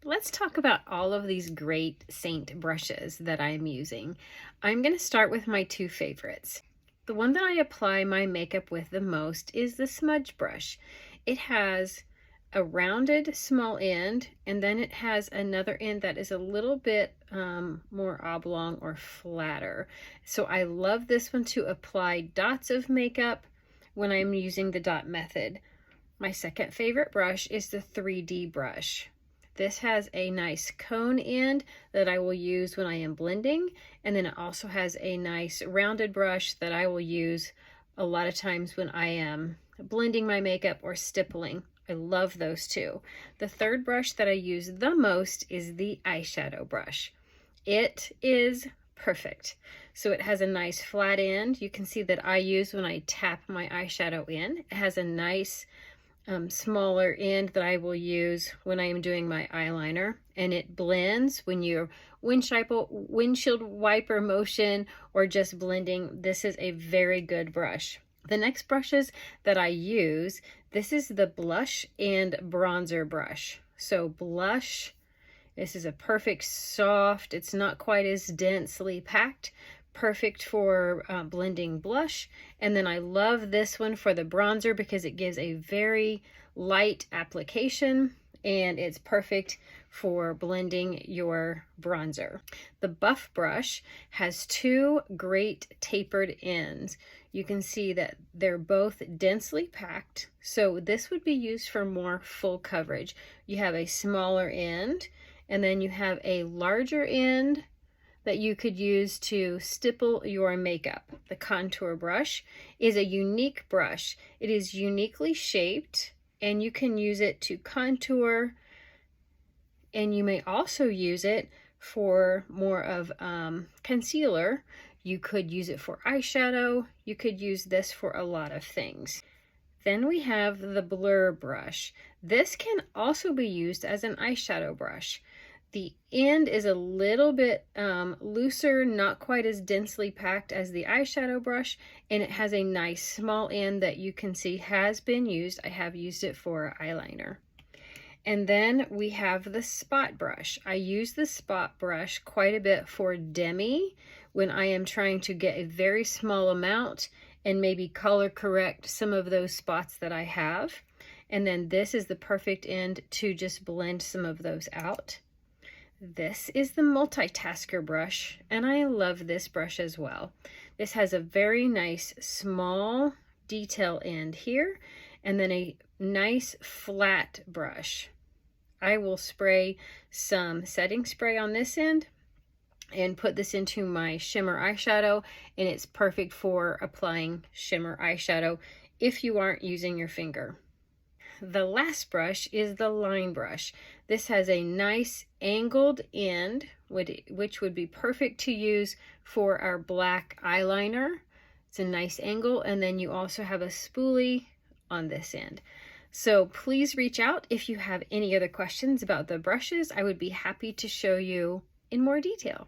Let's talk about all of these great Seint brushes that I'm using. I'm going to start with my two favorites. The one that I apply my makeup with the most is the smudge brush. It has a rounded small end, and then it has another end that is a little bit more oblong or flatter. So I love this one to apply dots of makeup when I'm using the dot method. My second favorite brush is the 3D brush. This has a nice cone end that I will use when I am blending, and then it also has a nice rounded brush that I will use a lot of times when I am blending my makeup or stippling. I love those two. The third brush that I use the most is the eyeshadow brush. It is perfect. So it has a nice flat end. You can see that I use when I tap my eyeshadow in. It has a nice smaller end that I will use when I am doing my eyeliner, and it blends when you're windshield wiper motion or just blending. This is a very good brush. The next brushes that I use, this is the blush and bronzer brush. So blush, this is a perfect soft, it's not quite as densely packed, perfect for blending blush. And then I love this one for the bronzer because it gives a very light application and it's perfect for blending your bronzer. The buff brush has two great tapered ends. You can see that they're both densely packed, so this would be used for more full coverage. You have a smaller end, and then you have a larger end that you could use to stipple your makeup. The contour brush is a unique brush. It is uniquely shaped, and you can use it to contour, and you may also use it for more of concealer. You could use it for eyeshadow. You could use this for a lot of things. Then we have the blur brush. This can also be used as an eyeshadow brush. The end is a little bit looser, not quite as densely packed as the eyeshadow brush, and it has a nice small end that you can see has been used. I have used it for eyeliner. And then we have the spot brush. I use the spot brush quite a bit for demi when I am trying to get a very small amount and maybe color correct some of those spots that I have. And then this is the perfect end to just blend some of those out. This is the multitasker brush, and I love this brush as well. This has a very nice small detail end here, and then a nice flat brush. I will spray some setting spray on this end and put this into my shimmer eyeshadow, and it's perfect for applying shimmer eyeshadow if you aren't using your finger. The last brush is the line brush. This has a nice angled end, which would be perfect to use for our black eyeliner. It's a nice angle, and then you also have a spoolie on this end. So please reach out if you have any other questions about the brushes. I would be happy to show you in more detail.